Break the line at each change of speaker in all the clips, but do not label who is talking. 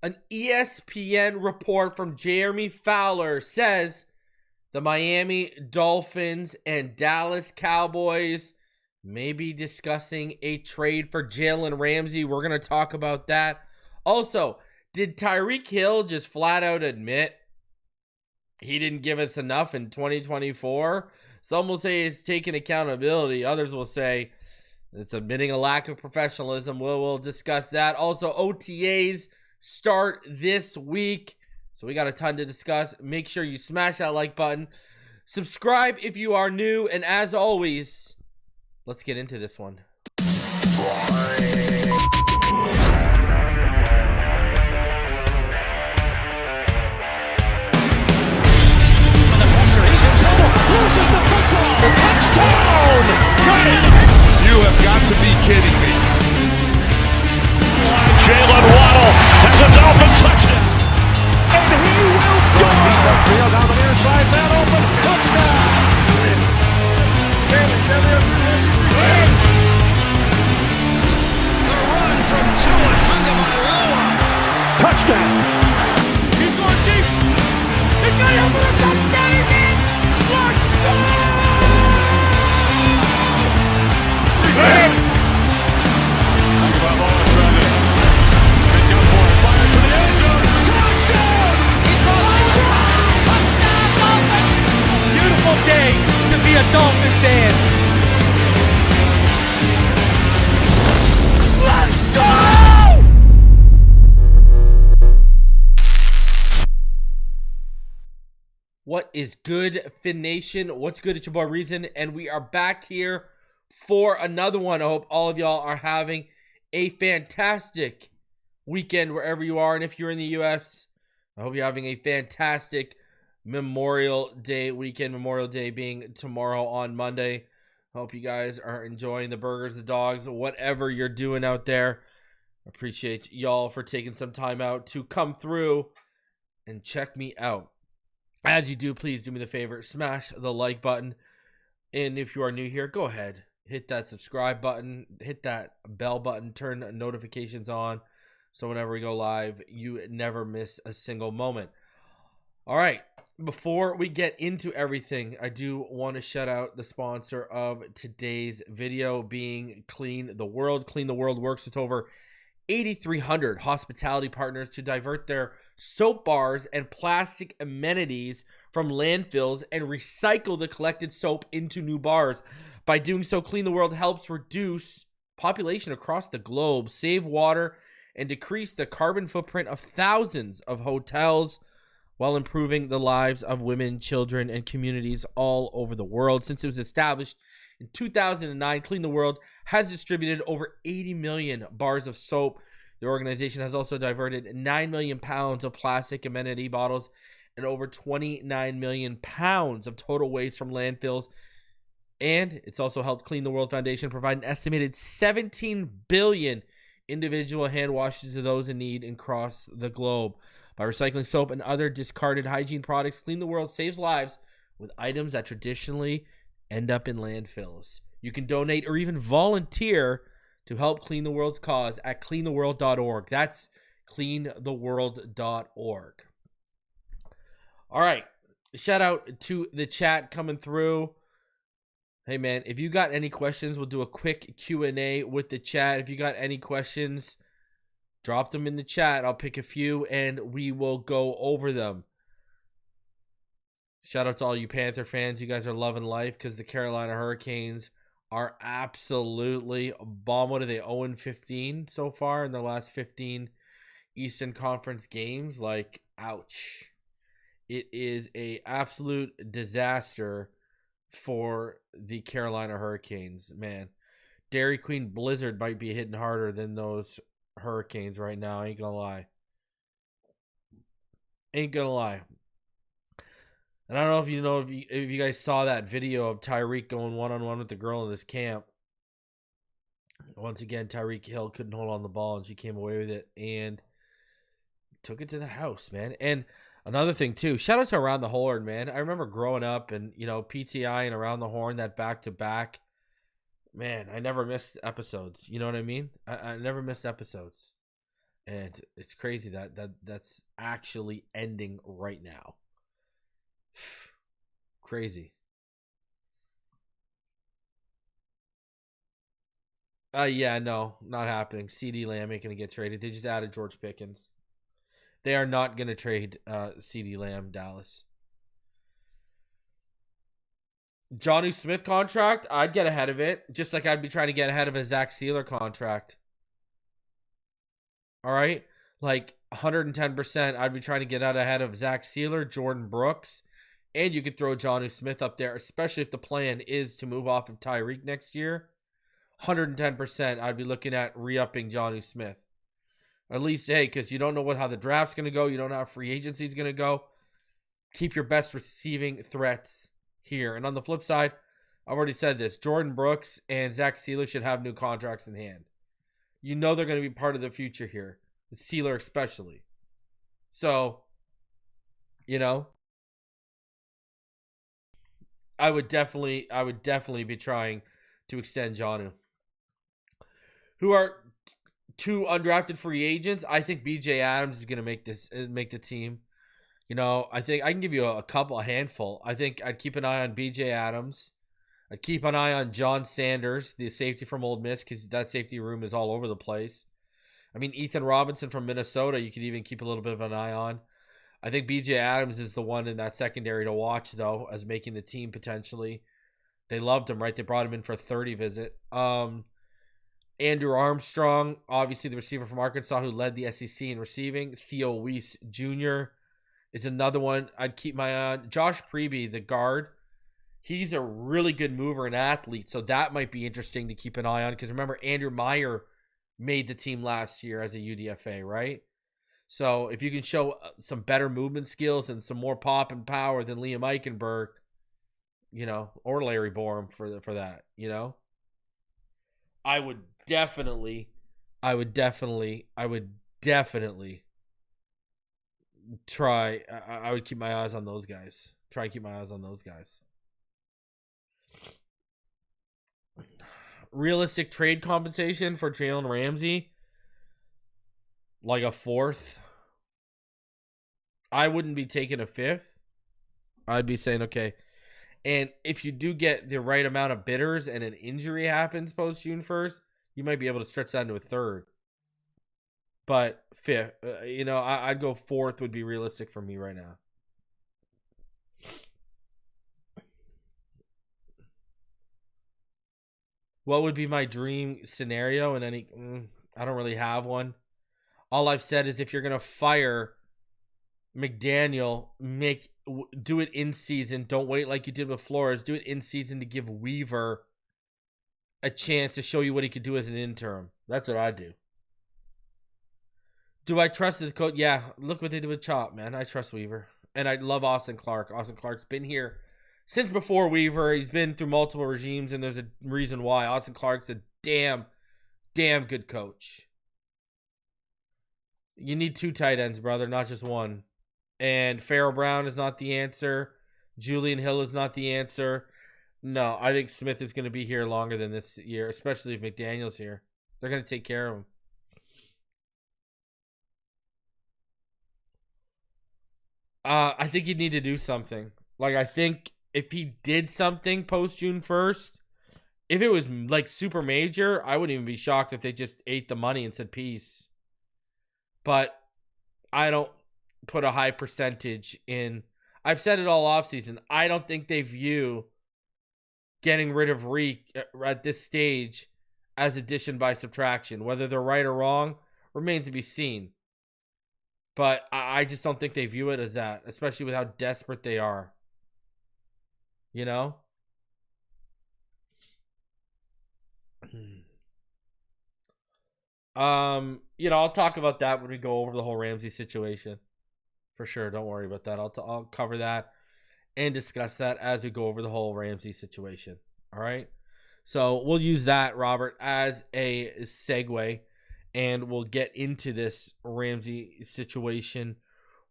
An ESPN report from Jeremy Fowler says the Miami Dolphins and Dallas Cowboys may be discussing a trade for Jalen Ramsey. We're going to talk about that. Also, did Tyreek Hill just flat out admit he didn't give us enough in 2024? Some will say it's taking accountability. Others will say it's admitting a lack of professionalism. We'll discuss that. Also, OTAs start this week, so we got a ton to discuss. Make sure you smash that like button. Subscribe if you are new, and as always, let's get into this one.
Touchdown! You have got to be kidding me. Jalen Waddle has a Dolphin touchdown. And he will score! Field down the near side, man open, touchdown! The run from Tua Tagovailoa. Touchdown! He's going deep. He's got it for the touchdown again! Let's go! Beautiful day to be a Dolphin fan. Let's go!
What is good, Fin Nation? What's good? It's your boy Reason, and we are back here for another one. I hope all of y'all are having a fantastic weekend wherever you are. And if you're in the U.S., I hope you're having a fantastic Memorial Day weekend. Memorial Day being tomorrow on Monday. I hope you guys are enjoying the burgers, the dogs, whatever you're doing out there. I appreciate y'all for taking some time out to come through and check me out. As you do, please do me the favor, smash the like button. And if you are new here, go ahead, hit that subscribe button, hit that bell button, turn notifications on, so whenever we go live, you never miss a single moment. All right, before we get into everything, I do want to shout out the sponsor of today's video, being Clean the World. Clean the World works with over 8,300 hospitality partners to divert their soap bars and plastic amenities from landfills and recycle the collected soap into new bars. By doing so, Clean the World helps reduce population across the globe, save water, and decrease the carbon footprint of thousands of hotels while improving the lives of women, children, and communities all over the world. Since it was established in 2009, Clean the World has distributed over 80 million bars of soap. The organization has also diverted 9 million pounds of plastic amenity bottles and over 29 million pounds of total waste from landfills. And it's also helped Clean the World Foundation provide an estimated 17 billion individual hand washes to those in need across the globe. By recycling soap and other discarded hygiene products, Clean the World saves lives with items that traditionally end up in landfills. You can donate or even volunteer to help Clean the World's cause at cleantheworld.org. That's cleantheworld.org. All right. Shout out to the chat coming through. Hey, man, if you got any questions, we'll do a quick Q&A with the chat. If you got any questions, drop them in the chat. I'll pick a few, and we will go over them. Shout out to all you Panther fans. You guys are loving life because the Carolina Hurricanes are absolutely bomb. What are they, 0-15 so far in their last 15 Eastern Conference games? Like, ouch. It is a absolute disaster for the Carolina Hurricanes, man. Dairy Queen Blizzard might be hitting harder than those Hurricanes right now. Ain't gonna lie. Ain't gonna lie. And I don't know if you guys saw that video of Tyreek going one-on-one with the girl in this camp. Once again, Tyreek Hill couldn't hold on the ball, and she came away with it and took it to the house, man. And another thing, too, shout out to Around the Horn, man. I remember growing up and, PTI and Around the Horn, that back-to-back. Man, I never missed episodes. You know what I mean? I never missed episodes. And it's crazy that's actually ending right now. Crazy. Yeah, no, not happening. CeeDee Lamb ain't gonna get traded. They just added George Pickens. They are not gonna trade CeeDee Lamb, Dallas. Jonnu Smith contract, I'd get ahead of it, just like I'd be trying to get ahead of a Zach Sealer contract. All right, like 110%. I'd be trying to get out ahead of Zach Sealer, Jordan Brooks, and you could throw Jonnu Smith up there, especially if the plan is to move off of Tyreek next year. 110%, I'd be looking at re-upping Jonnu Smith. At least, hey, because you don't know how the draft's going to go. You don't know how free agency is going to go. Keep your best receiving threats here. And on the flip side, I've already said this. Jordan Brooks and Zach Sealer should have new contracts in hand. You know they're going to be part of the future here. The Sealer especially. So, I would definitely be trying to extend Jonnu. Who are two undrafted free agents? I think BJ Adams is going to make the team. I think I can give you a handful. I think I'd keep an eye on BJ Adams. I'd keep an eye on John Sanders, the safety from Ole Miss, because that safety room is all over the place. I mean, Ethan Robinson from Minnesota, you could even keep a little bit of an eye on. I think BJ Adams is the one in that secondary to watch, though, as making the team potentially. They loved him, right? They brought him in for a 30 visit. Andrew Armstrong, obviously the receiver from Arkansas who led the SEC in receiving. Theo Weiss Jr. is another one I'd keep my eye on. Josh Preby, the guard, he's a really good mover and athlete, so that might be interesting to keep an eye on because remember, Andrew Meyer made the team last year as a UDFA, right? So if you can show some better movement skills and some more pop and power than Liam Eichenberg, or Larry Borum for that, I would definitely try. I would keep my eyes on those guys. Try and keep my eyes on those guys. Realistic trade compensation for Jalen Ramsey, like a fourth. I wouldn't be taking a fifth. I'd be saying, okay. And if you do get the right amount of bidders and an injury happens post June 1st, you might be able to stretch that into a third. But fifth, I'd go fourth would be realistic for me right now. What would be my dream scenario in any... I don't really have one. All I've said is if you're going to fire McDaniel, do it in season. Don't wait like you did with Flores. Do it in season to give Weaver a chance to show you what he could do as an interim. That's what I do. Do I trust his coach? Yeah, look what they did with Chop, man. I trust Weaver. And I love Austin Clark. Austin Clark's been here since before Weaver. He's been through multiple regimes, and there's a reason why. Austin Clark's a damn good coach. You need two tight ends, brother, not just one. And Farrell Brown is not the answer. Julian Hill is not the answer. No, I think Smith is going to be here longer than this year, especially if McDaniel's here. They're going to take care of him. I think you need to do something. Like, I think if he did something post June 1st, if it was like super major, I wouldn't even be shocked if they just ate the money and said peace. But I don't put a high percentage in. I've said it all offseason. I don't think they view getting rid of Reek at this stage as addition by subtraction. Whether they're right or wrong remains to be seen. But I just don't think they view it as that, especially with how desperate they are. I'll talk about that when we go over the whole Ramsey situation. For sure, don't worry about that. I'll cover that and discuss that as we go over the whole Ramsey situation. All right? So we'll use that, Robert, as a segue, and we'll get into this Ramsey situation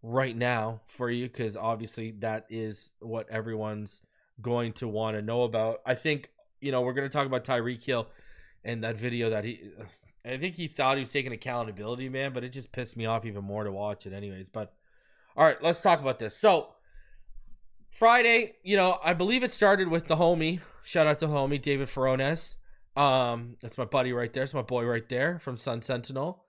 right now for you, because obviously that is what everyone's going to want to know about. I think, we're going to talk about Tyreek Hill and that video that I think he thought he was taking accountability, man, but it just pissed me off even more to watch it anyways. But, all right, let's talk about this. So, Friday, I believe it started with the homie. Shout out to homie, David Furones. That's my buddy right there. It's my boy right there from Sun Sentinel.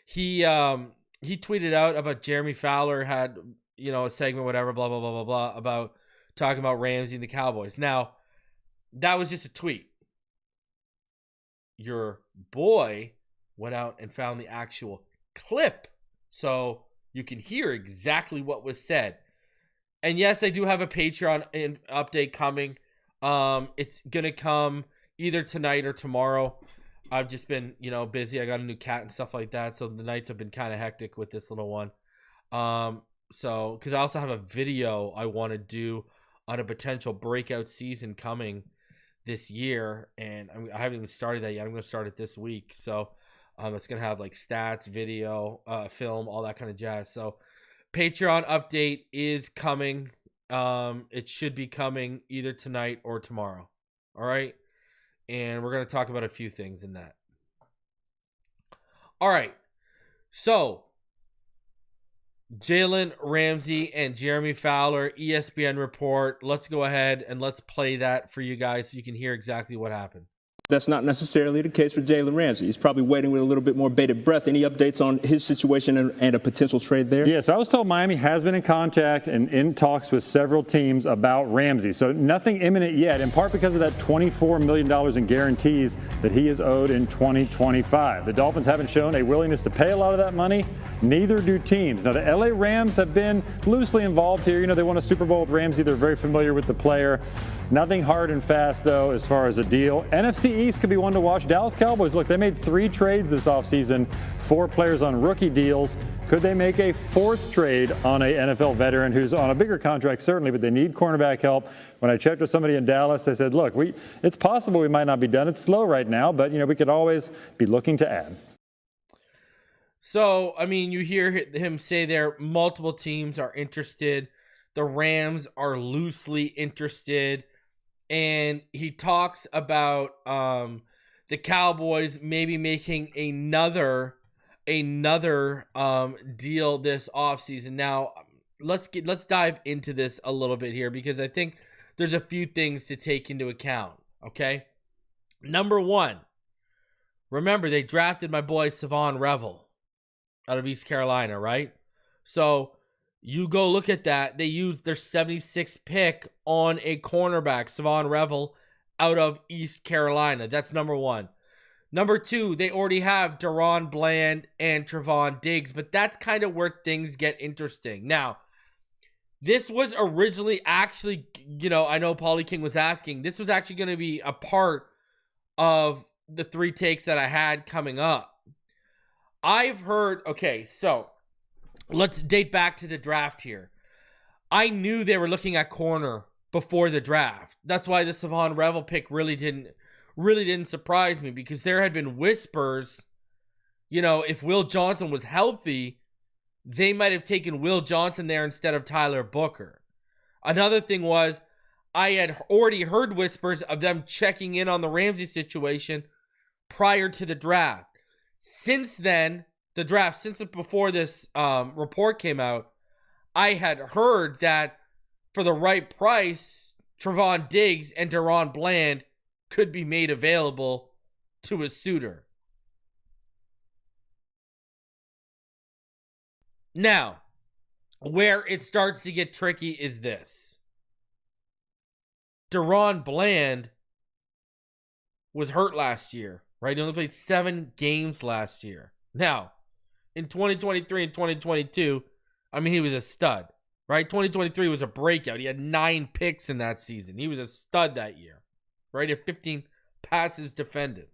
He tweeted out about Jeremy Fowler had, a segment, whatever, blah, blah, blah, blah, blah, about talking about Ramsey and the Cowboys. Now, that was just a tweet. Your boy went out and found the actual clip so you can hear exactly what was said. And yes, I do have a Patreon update coming. It's going to come either tonight or tomorrow. I've just been, busy. I got a new cat and stuff like that. So the nights have been kind of hectic with this little one. So, because I also have a video I want to do on a potential breakout season coming this year. And I haven't even started that yet. I'm going to start it this week. So, it's going to have like stats, video, film, all that kind of jazz. So, Patreon update is coming. It should be coming either tonight or tomorrow. All right. And we're going to talk about a few things in that. All right. So, Jalen Ramsey and Jeremy Fowler, ESPN Report. Let's go ahead and let's play that for you guys so you can hear exactly what happened.
That's not necessarily the case for Jalen Ramsey. He's probably waiting with a little bit more bated breath. Any updates on his situation and a potential trade there?
Yes, I was told Miami has been in contact and in talks with several teams about Ramsey. So nothing imminent yet, in part because of that $24 million in guarantees that he is owed in 2025. The Dolphins haven't shown a willingness to pay a lot of that money. Neither do teams. Now, the LA Rams have been loosely involved here. They won a Super Bowl with Ramsey. They're very familiar with the player. Nothing hard and fast, though, as far as a deal. NFC East could be one to watch. Dallas Cowboys, look, they made 3 trades this offseason, 4 players on rookie deals. Could they make a 4th trade on a NFL veteran who's on a bigger contract? Certainly, but they need cornerback help. When I checked with somebody in Dallas, they said, look, it's possible we might not be done. It's slow right now, but, we could always be looking to add.
So, you hear him say there multiple teams are interested. The Rams are loosely interested. And he talks about the Cowboys maybe making another deal this offseason. Now, let's dive into this a little bit here because I think there's a few things to take into account, okay? Number one, remember they drafted my boy Savon Revel out of East Carolina, right? So you go look at that. They used their 76th pick on a cornerback, Savon Revel, out of East Carolina. That's number one. Number two, they already have Deron Bland and Trevon Diggs, but that's kind of where things get interesting. Now, this was originally actually, I know Paulie King was asking, this was actually going to be a part of the 3 takes that I had coming up. I've heard, okay, so let's date back to the draft here. I knew they were looking at corner before the draft. That's why the Savon Revel pick really didn't surprise me because there had been whispers, if Will Johnson was healthy, they might have taken Will Johnson there instead of Tyler Booker. Another thing was I had already heard whispers of them checking in on the Ramsey situation prior to the draft. Since then, since before this report came out, I had heard that for the right price, Trevon Diggs and Deron Bland could be made available to a suitor. Now, where it starts to get tricky is this. Deron Bland was hurt last year, right? He only played 7 games last year. Now, in 2023 and 2022, he was a stud, right? 2023 was a breakout. He had 9 picks in that season. He was a stud that year, right? At 15 passes defended.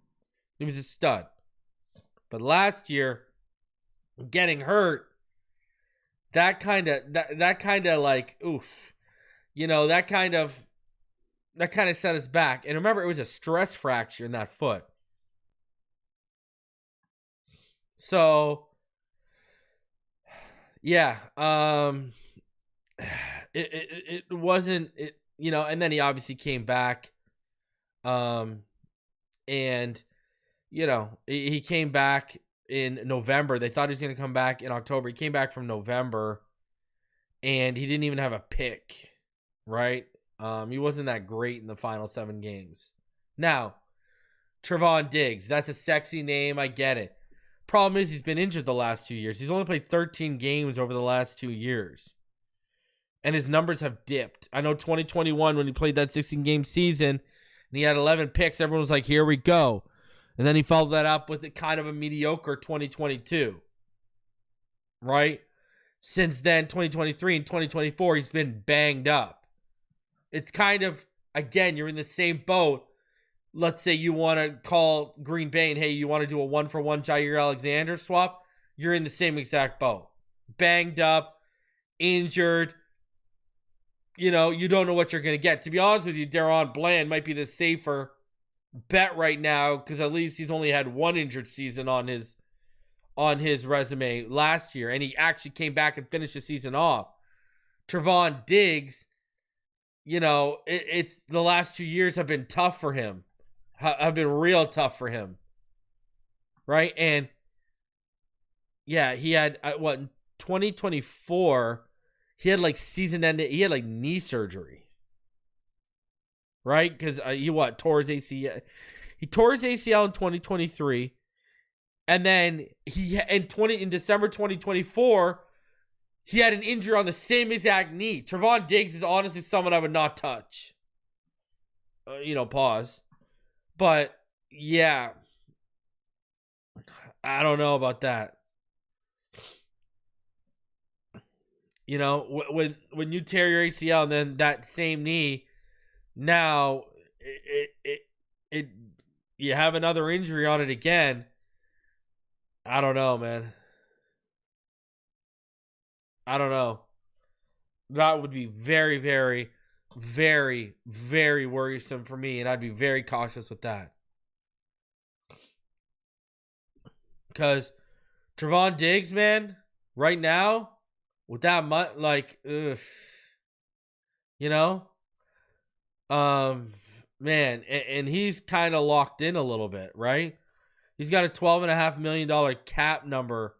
He was a stud. But last year, getting hurt, that kind of like, oof. That kind of set us back. And remember, it was a stress fracture in that foot. So, yeah, it wasn't, and then he obviously came back, and he came back in November. They thought he was going to come back in October. He came back from November, and he didn't even have a pick, right? He wasn't that great in the final 7 games. Now, Trevon Diggs, that's a sexy name. I get it. Problem is he's been injured the last 2 years. He's only played 13 games over the last 2 years. And his numbers have dipped. I know 2021 when he played that 16-game season and he had 11 picks, everyone was like, here we go. And then he followed that up with a kind of a mediocre 2022. Right? Since then, 2023 and 2024, he's been banged up. It's kind of, again, you're in the same boat. Let's say you want to call Green Bay and, hey, you want to do a 1-for-1 Jair Alexander swap. You're in the same exact boat. Banged up, injured. You don't know what you're going to get. To be honest with you, Deron Bland might be the safer bet right now because at least he's only had 1 injured season on his resume last year, and he actually came back and finished the season off. Trevon Diggs, it's the last 2 years have been tough for him. Have been real tough for him. Right? And yeah, he had, in 2024, he had season-ending, he had knee surgery. Right? Because he tore his ACL. He tore his ACL in 2023. And then in December 2024, he had an injury on the same exact knee. Trevon Diggs is honestly someone I would not touch. Pause. But yeah, I don't know about that. When you tear your ACL and then that same knee, now you have another injury on it again. I don't know, man. I don't know. That would be very, very, very, very worrisome for me, and I'd be very cautious with that. Because Trevon Diggs, man, right now, with that much, man, and he's kind of locked in a little bit, right? He's got a $12.5 million cap number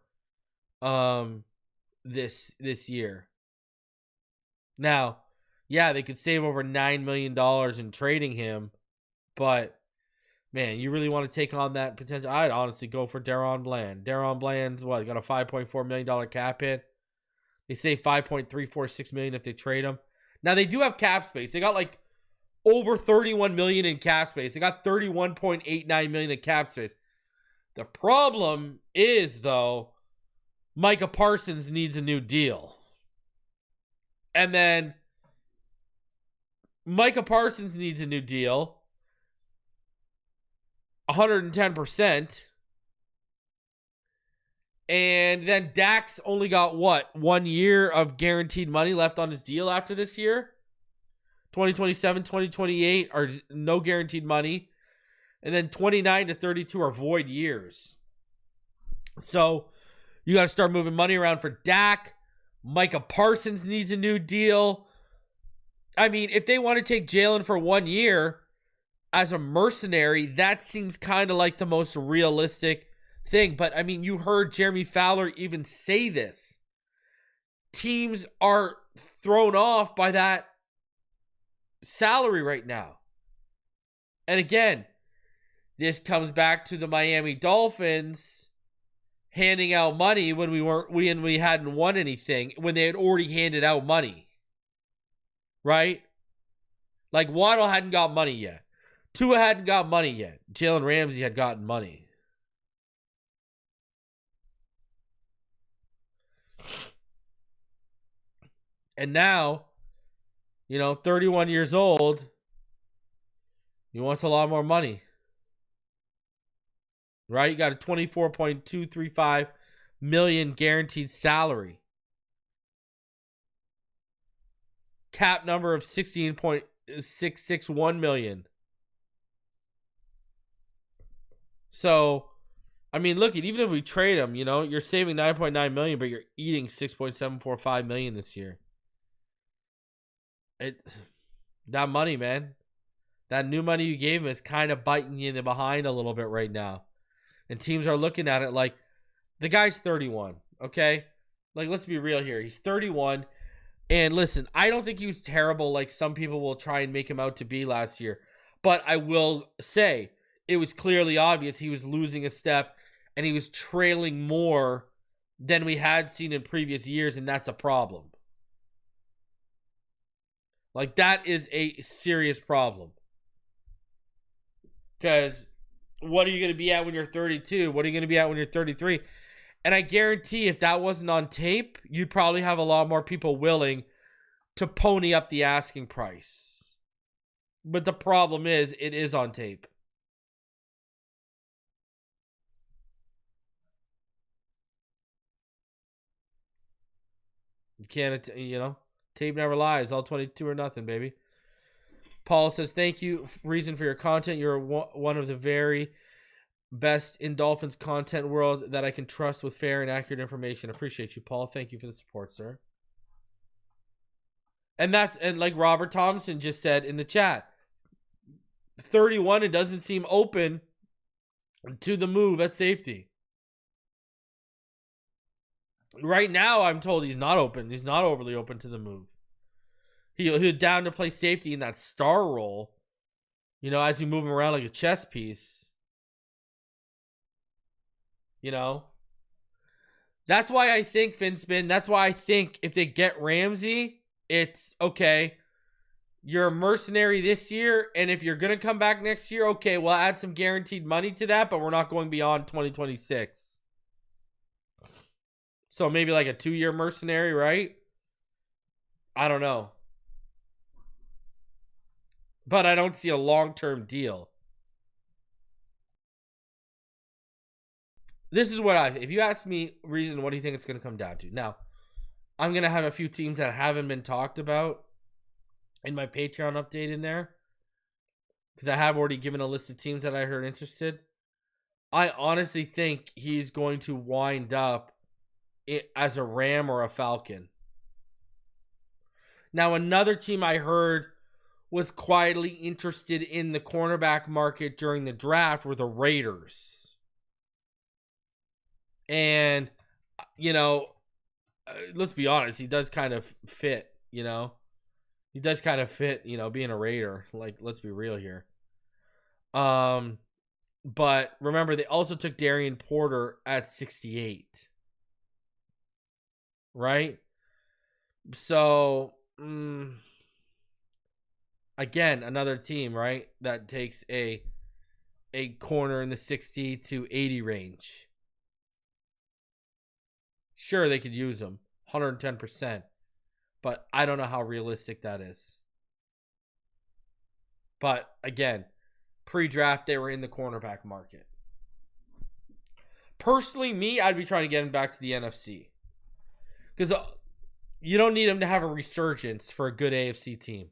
this year. Now, yeah, they could save over $9 million in trading him, but man, you really want to take on that potential? I'd honestly go for Deron Bland. Deron Bland's got a $5.4 million cap hit. They save $5.346 million if they trade him. Now they do have cap space. They got over $31 million in cap space. They got $31.89 million in cap space. The problem is, though, Micah Parsons needs a new deal. And then Micah Parsons needs a new deal. 110%. And then Dak's only got 1 year of guaranteed money left on his deal after this year? 2027, 2028 are no guaranteed money. And then 29 to 32 are void years. So you got to start moving money around for Dak. Micah Parsons needs a new deal. I mean, if they want to take Jalen for 1 year as a mercenary, that seems kind of like the most realistic thing. But I mean, you heard Jeremy Fowler even say this. Teams are thrown off by that salary right now. And again, this comes back to the Miami Dolphins handing out money when we hadn't won anything, when they had already handed out money. Right? Waddle hadn't got money yet. Tua hadn't got money yet. Jalen Ramsey had gotten money. And now, 31 years old, he wants a lot more money. Right? You got a $24.235 million guaranteed salary. Cap number of $16.661 million. So, I mean, look, even if we trade him, you're saving $9.9 million, but you're eating $6.745 million this year. That money, man. That new money you gave him is kind of biting you in the behind a little bit right now. And teams are looking at it like, the guy's 31, okay? Like, let's be real here. He's 31. And listen, I don't think he was terrible like some people will try and make him out to be last year. But I will say, it was clearly obvious he was losing a step and he was trailing more than we had seen in previous years, and that's a problem. Like, that is a serious problem. Because what are you going to be at when you're 32? What are you going to be at when you're 33? And I guarantee if that wasn't on tape, you'd probably have a lot more people willing to pony up the asking price. But the problem is, it is on tape. You can't, tape never lies. All 22 or nothing, baby. Paul says, thank you, Reason, for your content. You're one of the very best in Dolphins content world that I can trust with fair and accurate information. Appreciate you, Paul. Thank you for the support, sir. And like Robert Thompson just said in the chat, 31, it doesn't seem open to the move at safety. Right now, I'm told he's not open. He's not overly open to the move. He'll down to play safety in that star role, as you move him around like a chess piece. That's why I think, Finspin, that's why I think if they get Ramsey, it's okay. You're a mercenary this year, and if you're going to come back next year, okay, we'll add some guaranteed money to that, but we're not going beyond 2026. So maybe like a 2-year mercenary, right? I don't know. But I don't see a long-term deal. This is what if you ask me, Reason, what do you think it's going to come down to? Now, I'm going to have a few teams that haven't been talked about in my Patreon update in there, because I have already given a list of teams that I heard interested. I honestly think he's going to wind up as a Ram or a Falcon. Now, another team I heard was quietly interested in the cornerback market during the draft were the Raiders. And, let's be honest, he does kind of fit, He does kind of fit, being a Raider. Like, let's be real here. But remember, they also took Darian Porter at 68. Right? So, again, another team, right, that takes a corner in the 60 to 80 range. Sure, they could use them 110%, but I don't know how realistic that is. But again, pre-draft, they were in the cornerback market. Personally, I'd be trying to get him back to the NFC, because you don't need him to have a resurgence for a good AFC team.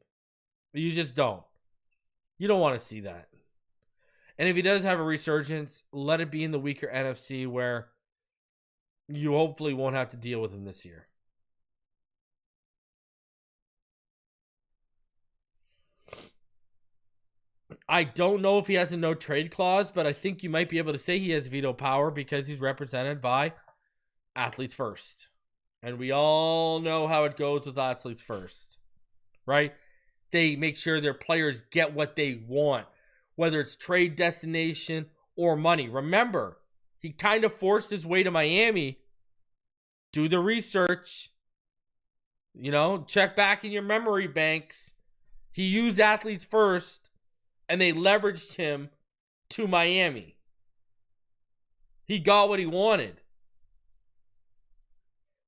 You just don't. You don't want to see that. And if he does have a resurgence, let it be in the weaker NFC where you hopefully won't have to deal with him this year. I don't know if he has a no trade clause, but I think you might be able to say he has veto power because he's represented by Athletes First. And we all know how it goes with Athletes First, right? They make sure their players get what they want, whether it's trade destination or money. Remember, he kind of forced his way to Miami. Do the research. Check back in your memory banks. He used Athletes First, and they leveraged him to Miami. He got what he wanted.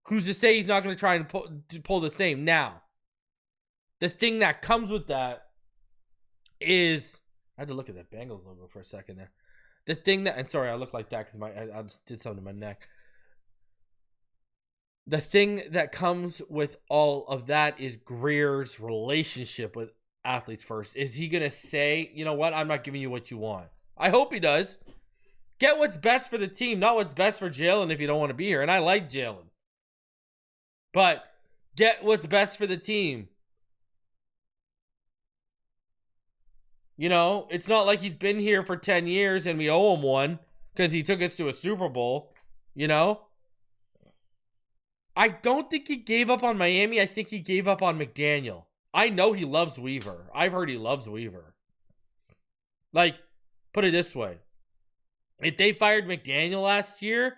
Who's to say he's not going to try and pull the same? Now, the thing that comes with that is, I had to look at that Bengals logo for a second there. The thing that, and sorry, I look like that because I just did something to my neck. The thing that comes with all of that is Greer's relationship with Athletes First. Is he going to say, you know what, I'm not giving you what you want? I hope he does. Get what's best for the team, not what's best for Jalen if you don't want to be here. And I like Jalen. But get what's best for the team. It's not like he's been here for 10 years and we owe him one. because he took us to a Super Bowl, you know? I don't think he gave up on Miami. I think he gave up on McDaniel. I know he loves Weaver. I've heard he loves Weaver. Like, put it this way. If they fired McDaniel last year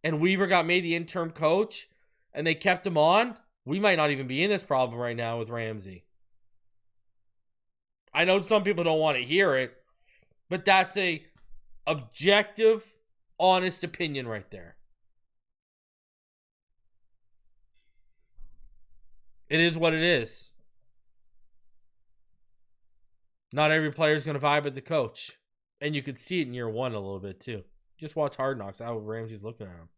and Weaver got made the interim coach and they kept him on, we might not even be in this problem right now with Ramsey. I know some people don't want to hear it, but that's a objective, honest opinion right there. It is what it is. Not every player is going to vibe with the coach. And you could see it in year one a little bit too. Just watch Hard Knocks, how Ramsey's looking at him.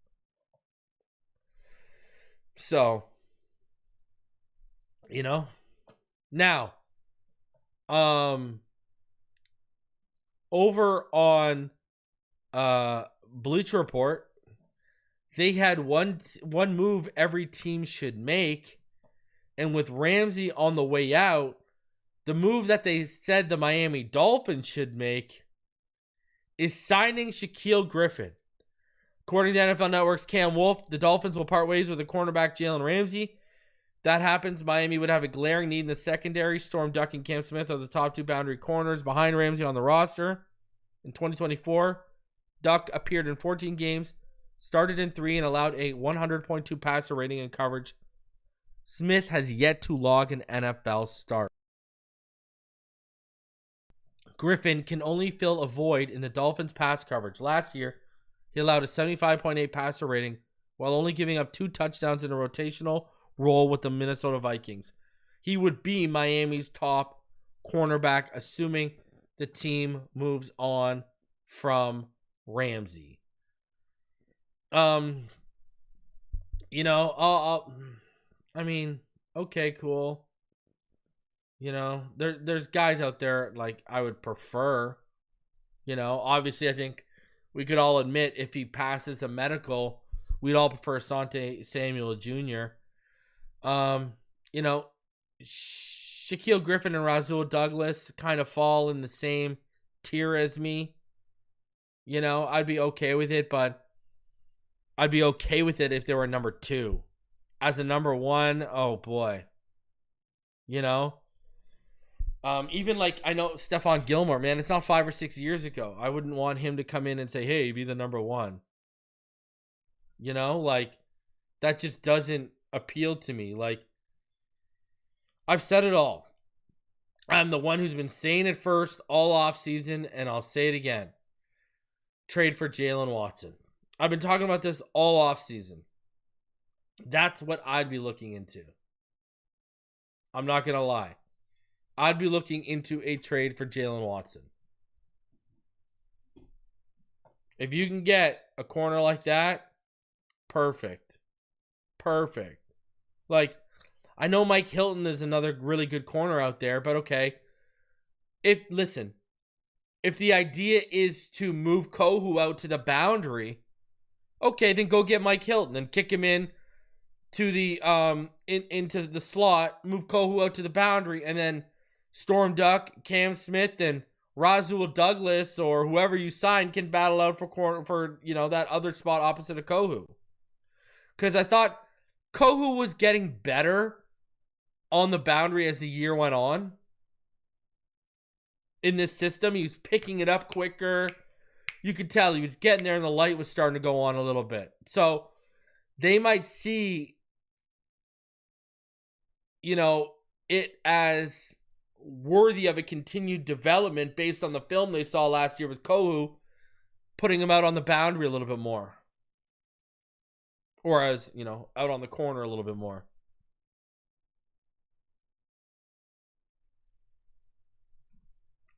So, you know. Now, over on Bleacher Report, they had one move every team should make. And with Ramsey on the way out, the move that they said the Miami Dolphins should make is signing Shaquille Griffin. According to NFL Network's Cam Wolf, the Dolphins will part ways with the cornerback Jalen Ramsey. That happens, Miami would have a glaring need in the secondary. Storm Duck and Cam Smith are the top two boundary corners behind Ramsey on the roster. In 2024, Duck appeared in 14 games, started in 3, and allowed a 100.2 passer rating and coverage. Smith has yet to log an NFL start. Griffin can only fill a void in the Dolphins' pass coverage. Last year, he allowed a 75.8 passer rating while only giving up 2 touchdowns in a rotational role with the Minnesota Vikings. He would be Miami's top cornerback, assuming the team moves on from Ramsey. You know, I mean, okay, cool. You know, there's guys out there like I would prefer. You know, obviously I think we could all admit if he passes a medical, we'd all prefer Asante Samuel Jr. You know, Shaquille Griffin and Rasul Douglas kind of fall in the same tier as me. You know, I'd be okay with it, but I'd be okay with it if they were number 2. As a number 1, oh boy. You know? Even like, I know Stephon Gilmore, man, it's not 5 or 6 years ago. I wouldn't want him to come in and say, hey, be the number 1. You know, like, that just doesn't appeal to me. Like, I've said it all. I'm the one who's been saying it first all offseason, and I'll say it again. Trade for Jalen Watson. I've been talking about this all offseason. That's what I'd be looking into. I'm not going to lie. I'd be looking into a trade for Jalen Watson. If you can get a corner like that, perfect. Perfect. Like, I know Mike Hilton is another really good corner out there, but okay. If the idea is to move Kohu out to the boundary, okay, then go get Mike Hilton and kick him in to the into the slot, move Kohu out to the boundary, and then Storm Duck, Cam Smith, and Rasul Douglas or whoever you sign can battle out for corner for, you know, that other spot opposite of Kohu. Because I thought Kohu was getting better on the boundary as the year went on. In this system, he was picking it up quicker. You could tell he was getting there and the light was starting to go on a little bit. So they might see, you know, it as worthy of a continued development based on the film they saw last year with Kohu, putting him out on the boundary a little bit more. Or as, you know, out on the corner a little bit more.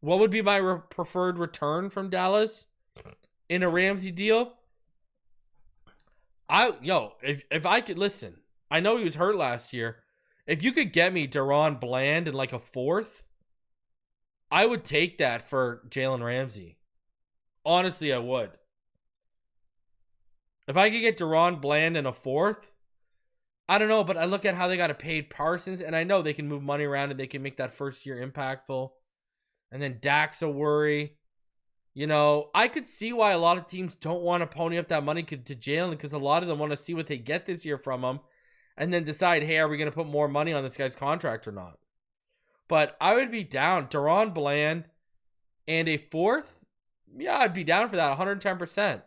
What would be my preferred return from Dallas in a Ramsey deal? If I could, listen, I know he was hurt last year. If you could get me Deron Bland in like a 4th, I would take that for Jalen Ramsey. Honestly, I would. If I could get Deron Bland in a 4th, I don't know, but I look at how they got to pay Parsons, and I know they can move money around and they can make that first year impactful. And then Dak's a worry. You know, I could see why a lot of teams don't want to pony up that money to Jalen, because a lot of them want to see what they get this year from him and then decide, hey, are we going to put more money on this guy's contract or not? But I would be down. Deron Bland and a fourth? Yeah, I'd be down for that 110%.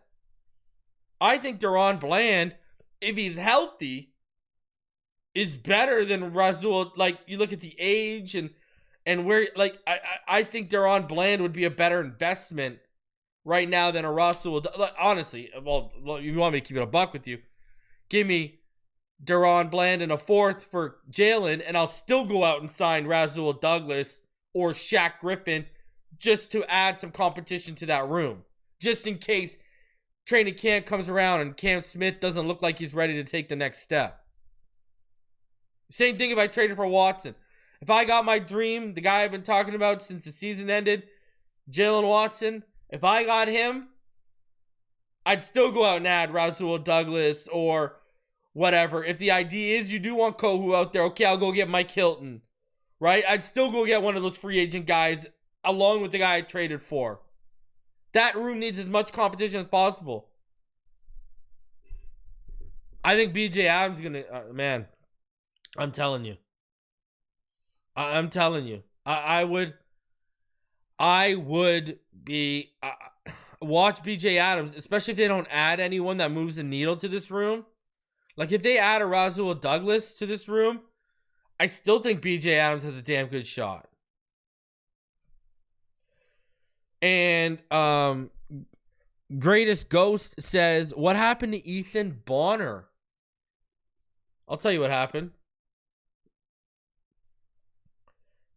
I think Deron Bland, if he's healthy, is better than Rasul. Like, you look at the age and where, like, I think Deron Bland would be a better investment right now than a Rasul. Honestly, well, if you want me to keep it a buck with you, give me Deron Bland and a fourth for Jalen, and I'll still go out and sign Rasul Douglas or Shaq Griffin just to add some competition to that room. Just in case training camp comes around and Cam Smith doesn't look like he's ready to take the next step. Same thing if I traded for Watson. If I got my dream, the guy I've been talking about since the season ended, Jalen Watson, if I got him, I'd still go out and add Rasul Douglas or whatever. If the idea is you do want Kohu out there, okay, I'll go get Mike Hilton, right? I'd still go get one of those free agent guys along with the guy I traded for. That room needs as much competition as possible. I think BJ Adams is going to, man, I'm telling you. I'm telling you. I would be, watch BJ Adams, especially if they don't add anyone that moves the needle to this room. Like, if they add a Rasul Douglas to this room, I still think BJ Adams has a damn good shot. And Greatest Ghost says, what happened to Ethan Bonner? I'll tell you what happened.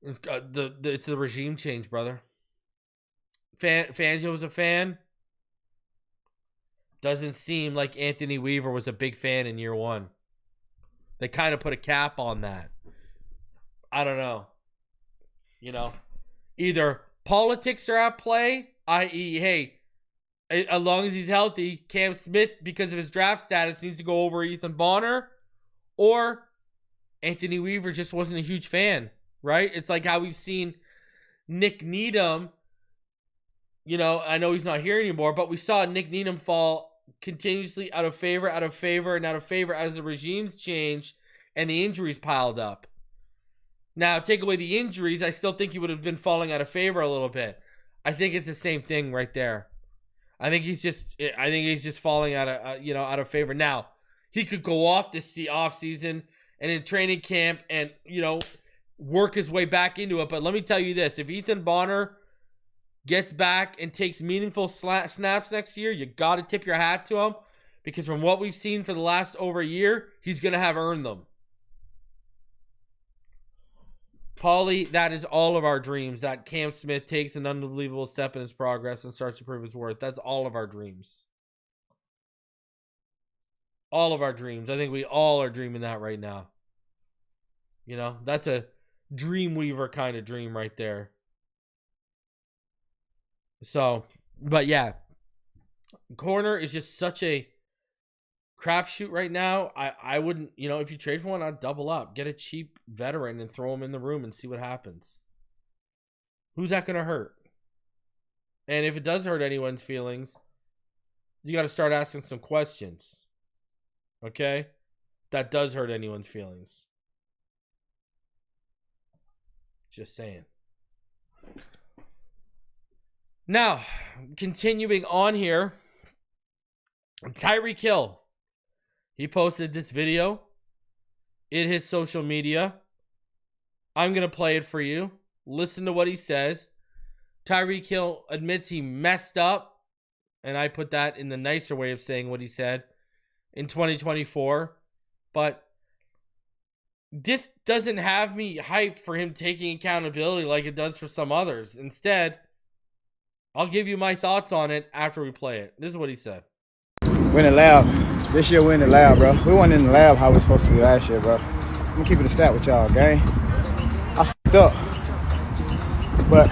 It's the regime change, brother. Fangio was a fan. Doesn't seem like Anthony Weaver was a big fan in year one. They kind of put a cap on that. I don't know. You know, either politics are at play, i.e., hey, as long as he's healthy, Cam Smith, because of his draft status, needs to go over Ethan Bonner, or Anthony Weaver just wasn't a huge fan, right? It's like how we've seen Nick Needham. You know, I know he's not here anymore, but we saw Nick Needham fall continuously out of favor as the regimes changed and the injuries piled up. Now, take away the injuries, I still think he would have been falling out of favor a little bit. I think it's the same thing right there. I think he's just falling out of favor. Now, he could go off this offseason and in training camp and, work his way back into it. But let me tell you this, if Ethan Bonner gets back and takes meaningful snaps next year, you got to tip your hat to him, because from what we've seen for the last over a year, he's going to have earned them. Paulie, that is all of our dreams, that Cam Smith takes an unbelievable step in his progress and starts to prove his worth. That's all of our dreams. All of our dreams. I think we all are dreaming that right now. That's a Dreamweaver kind of dream right there. So, but yeah, corner is just such a crapshoot right now. I wouldn't, if you trade for one, I'd double up, get a cheap veteran and throw him in the room and see what happens. Who's that going to hurt? And if it does hurt anyone's feelings, you got to start asking some questions. Okay? That does hurt anyone's feelings. Just saying. Now, continuing on here, Tyreek Hill. He posted this video. It hit social media. I'm going to play it for you. Listen to what he says. Tyreek Hill admits he messed up, and I put that in the nicer way of saying what he said, in 2024. But this doesn't have me hyped for him taking accountability like it does for some others. Instead, I'll give you my thoughts on it after we play it. This is what he said.
We're in the lab. This year we're in the lab, bro. We weren't in the lab how we were supposed to be last year, bro. I'm gonna keep it a stat with y'all, gang. I f***ed up. But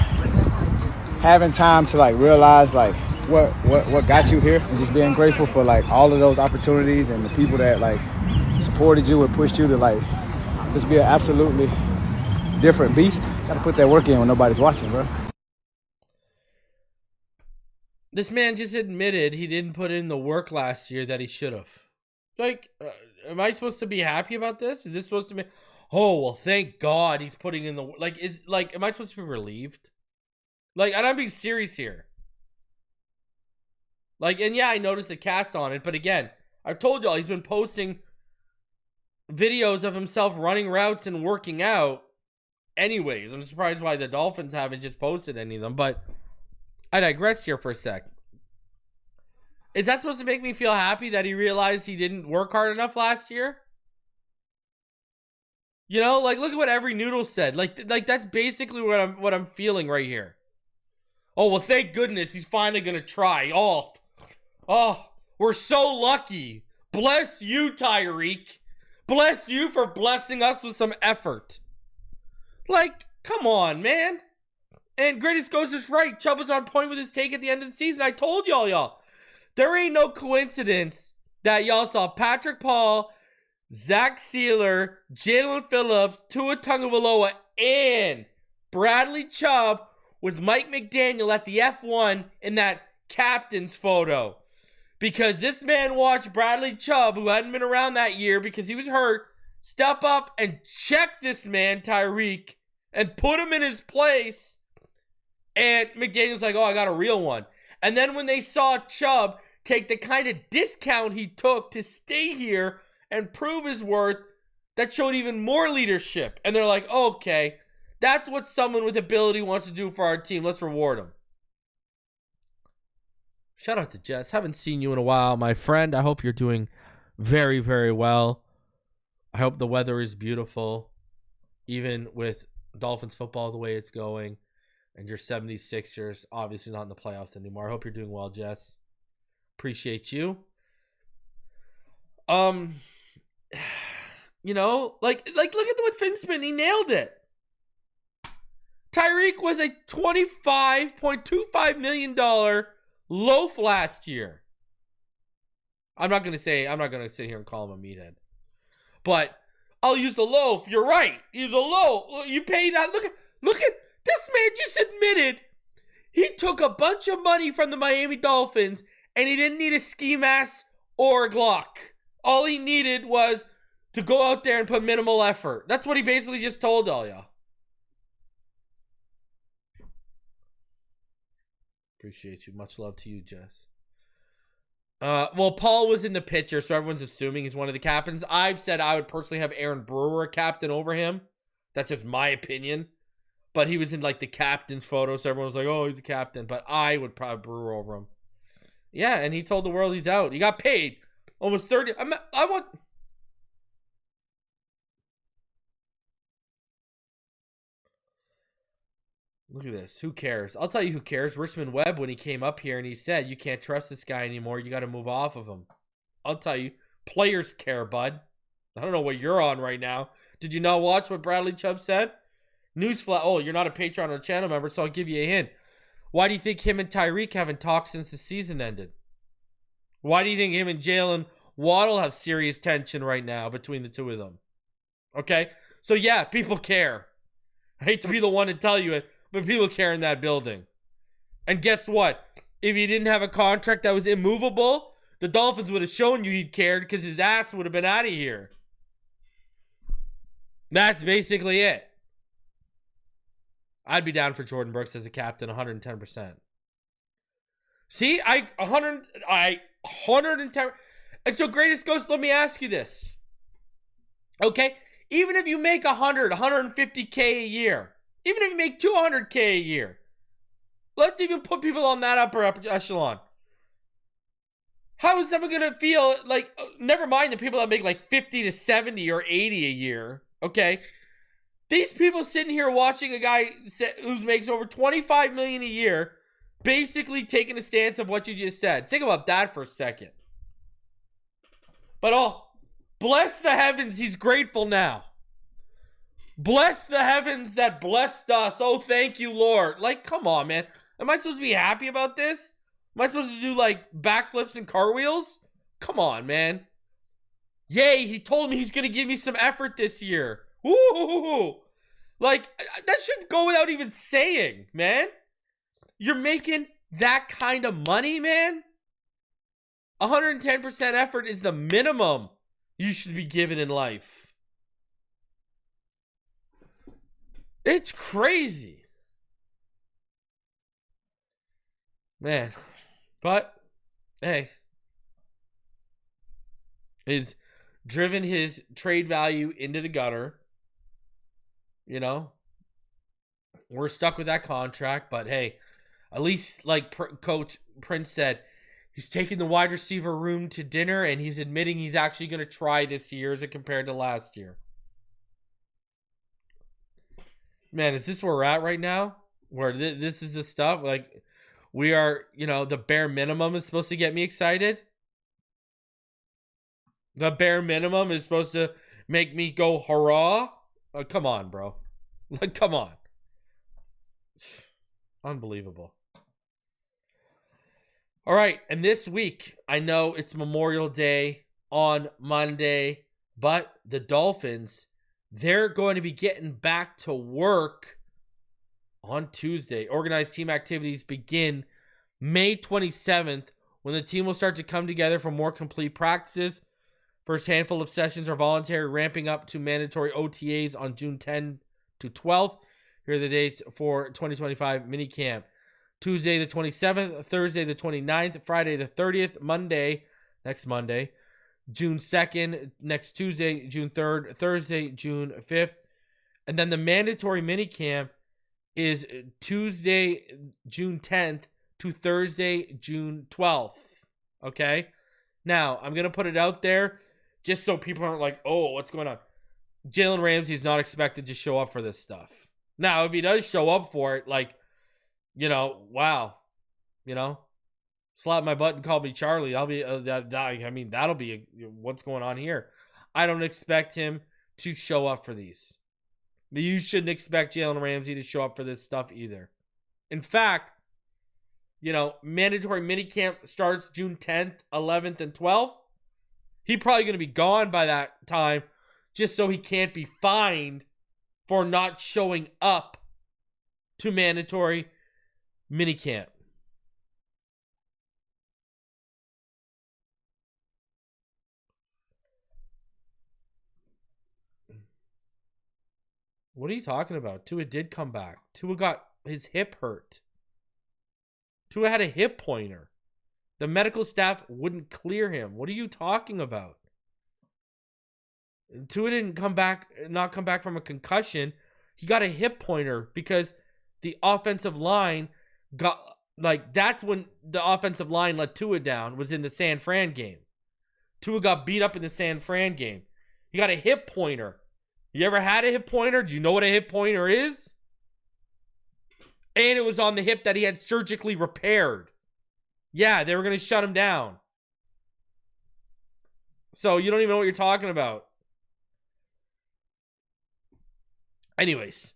having time to realize what got you here, and just being grateful for all of those opportunities and the people that supported you and pushed you to just be an absolutely different beast. Gotta put that work in when nobody's watching, bro.
This man just admitted he didn't put in the work last year that he should have. Like, am I supposed to be happy about this? Is this supposed to be, oh, well, thank God he's putting in the, am I supposed to be relieved? Like, and I'm being serious here. Like, and yeah, I noticed the cast on it, but again, I've told y'all he's been posting videos of himself running routes and working out. Anyways, I'm surprised why the Dolphins haven't just posted any of them, but I digress here for a sec. Is that supposed to make me feel happy that he realized he didn't work hard enough last year? You know, like, look at what every noodle said. Like that's basically what I'm feeling right here. Oh, well, thank goodness he's finally gonna try. Oh, we're so lucky. Bless you, Tyreek. Bless you for blessing us with some effort. Like, come on, man. And Greatest Ghost is right. Chubb was on point with his take at the end of the season. I told y'all. There ain't no coincidence that y'all saw Patrick Paul, Zach Sealer, Jalen Phillips, Tua Tagovailoa, and Bradley Chubb with Mike McDaniel at the F1 in that captain's photo. Because this man watched Bradley Chubb, who hadn't been around that year because he was hurt, step up and check this man, Tyreek, and put him in his place. And McDaniel's like, oh, I got a real one. And then when they saw Chubb take the kind of discount he took to stay here and prove his worth, that showed even more leadership. And they're like, okay, that's what someone with ability wants to do for our team. Let's reward him. Shout out to Jess. Haven't seen you in a while, my friend. I hope you're doing very, very well. I hope the weather is beautiful, even with Dolphins football the way it's going. And your 76ers obviously not in the playoffs anymore. I hope you're doing well, Jess. Appreciate you. You know, like look at what Finsman, he nailed it. Tyreek was a $25.25 million loaf last year. I'm not gonna sit here and call him a meathead. But I'll use the loaf. You're right. Use the loaf. You pay that. Look at this man just admitted he took a bunch of money from the Miami Dolphins and he didn't need a ski mask or a Glock. All he needed was to go out there and put minimal effort. That's what he basically just told all y'all. Appreciate you. Much love to you, Jess. Well, Paul was in the picture, so everyone's assuming he's one of the captains. I've said I would personally have Aaron Brewer a captain over him. That's just my opinion. But he was in like the captain's photo, so everyone was like, oh, he's a captain. But I would probably Brewer over him. Yeah, and he told the world he's out. He got paid almost 30. I want... Look at this. Who cares? I'll tell you who cares. Richmond Webb, when he came up here and he said, you can't trust this guy anymore. You got to move off of him. I'll tell you. Players care, bud. I don't know what you're on right now. Did you not watch what Bradley Chubb said? Newsflash. Oh, you're not a Patreon or a channel member, so I'll give you a hint. Why do you think him and Tyreek haven't talked since the season ended? Why do you think him and Jalen Waddle have serious tension right now between the two of them? Okay? So, yeah, people care. I hate to be the one to tell you it, but people care in that building. And guess what? If he didn't have a contract that was immovable, the Dolphins would have shown you he'd cared because his ass would have been out of here. That's basically it. I'd be down for Jordan Brooks as a captain 110%. See, 110. And so, Greatest Ghost, let me ask you this. Okay? Even if you make 150K a year, even if you make 200K a year, let's even put people on that upper echelon. How is someone going to feel like, never mind the people that make like 50 to 70 or 80 a year, okay? These people sitting here watching a guy who makes over $25 million a year basically taking a stance of what you just said. Think about that for a second. But bless the heavens, he's grateful now. Bless the heavens that blessed us. Oh, thank you, Lord. Like, come on, man. Am I supposed to be happy about this? Am I supposed to do, like, backflips and cartwheels? Come on, man. Yay, he told me he's going to give me some effort this year. Woo! Like, that should go without even saying, man. You're making that kind of money, man, 110% effort is the minimum you should be given in life. It's crazy. Man. But, hey. He's driven his trade value into the gutter. You know? We're stuck with that contract, but hey, at least like Coach Prince said, he's taking the wide receiver room to dinner and he's admitting he's actually going to try this year as compared to last year. Man, is this where we're at right now? Where this is the stuff? Like, we are, you know, the bare minimum is supposed to get me excited. The bare minimum is supposed to make me go hurrah. Come on, bro. Like, come on. Unbelievable. All right, and this week, I know it's Memorial Day on Monday, but the Dolphins, they're going to be getting back to work on Tuesday. Organized team activities begin May 27th, when the team will start to come together for more complete practices. First handful of sessions are voluntary, ramping up to mandatory OTAs on June 10 to 12th. Here are the dates for 2025 minicamp. Tuesday the 27th, Thursday the 29th, Friday the 30th, Monday, next Monday, June 2nd, next Tuesday, June 3rd, Thursday, June 5th. And then the mandatory minicamp is Tuesday, June 10th to Thursday, June 12th. Okay? Now, I'm going to put it out there just so people aren't like, oh, what's going on? Jalen Ramsey is not expected to show up for this stuff. Now, if he does show up for it, like, you know, wow, you know, slap my butt and call me Charlie. I'll be, I mean, that'll be what's going on here. I don't expect him to show up for these. You shouldn't expect Jalen Ramsey to show up for this stuff either. In fact, you know, mandatory minicamp starts June 10th, 11th, and 12th. He's probably going to be gone by that time just so he can't be fined for not showing up to mandatory minicamp. What are you talking about? Tua did come back. Tua got his hip hurt. Tua had a hip pointer. The medical staff wouldn't clear him. What are you talking about? Tua didn't not come back from a concussion. He got a hip pointer because the offensive line got, like, that's when the offensive line let Tua down, was in the San Fran game. Tua got beat up in the San Fran game. He got a hip pointer. You ever had a hip pointer? Do you know what a hip pointer is? And it was on the hip that he had surgically repaired. Yeah, they were going to shut him down. So you don't even know what you're talking about. Anyways.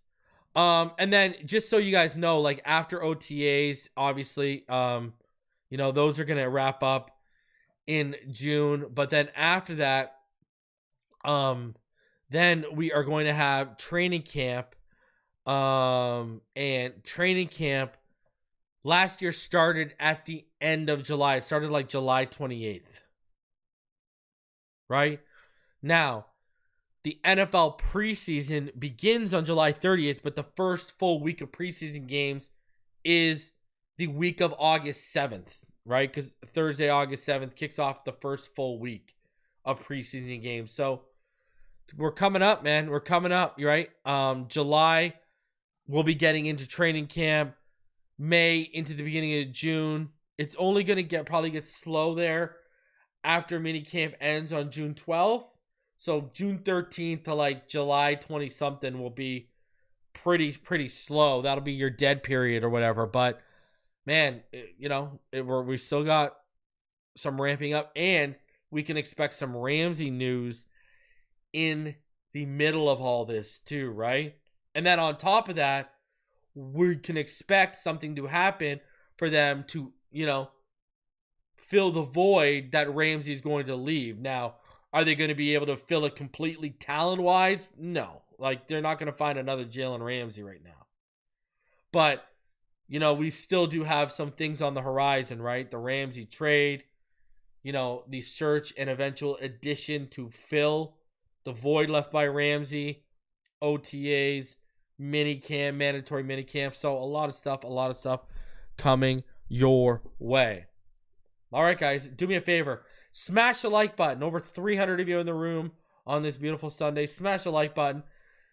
And then just so you guys know, like, after OTAs, obviously, you know, those are going to wrap up in June. But then after that, then we are going to have training camp. And training camp last year started at the end of July. It started like July 28th. Right? Now, the NFL preseason begins on July 30th, but the first full week of preseason games is the week of August 7th, right? Because Thursday, August 7th kicks off the first full week of preseason games. So we're coming up, man. We're coming up, right? July, we'll be getting into training camp. May into the beginning of June. It's only going to probably get slow there after minicamp ends on June 12th. So June 13th to like July 20 something will be pretty slow. That'll be your dead period or whatever. But man, you know, we still got some ramping up, and we can expect some Ramsey news in the middle of all this too, right? And then on top of that, we can expect something to happen for them to, you know, fill the void that Ramsey's going to leave. Now, are they going to be able to fill it completely talent-wise? No. Like, they're not going to find another Jalen Ramsey right now. But you know, we still do have some things on the horizon, right? The Ramsey trade, you know, the search and eventual addition to fill the void left by Ramsey, OTAs, minicamp, mandatory minicamp. So a lot of stuff coming your way. All right, guys, do me a favor. Smash the like button. Over 300 of you in the room on this beautiful Sunday. Smash the like button.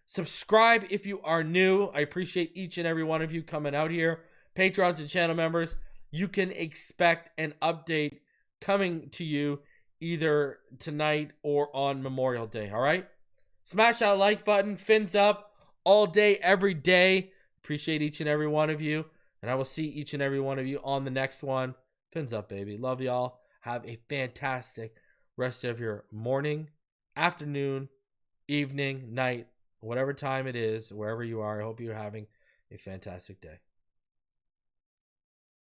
Subscribe if you are new. I appreciate each and every one of you coming out here. Patrons and channel members, you can expect an update coming to you either tonight or on Memorial Day, all right? Smash that like button. Fins up all day, every day. Appreciate each and every one of you. And I will see each and every one of you on the next one. Fins up, baby. Love y'all. Have a fantastic rest of your morning, afternoon, evening, night, whatever time it is, wherever you are. I hope you're having a fantastic day.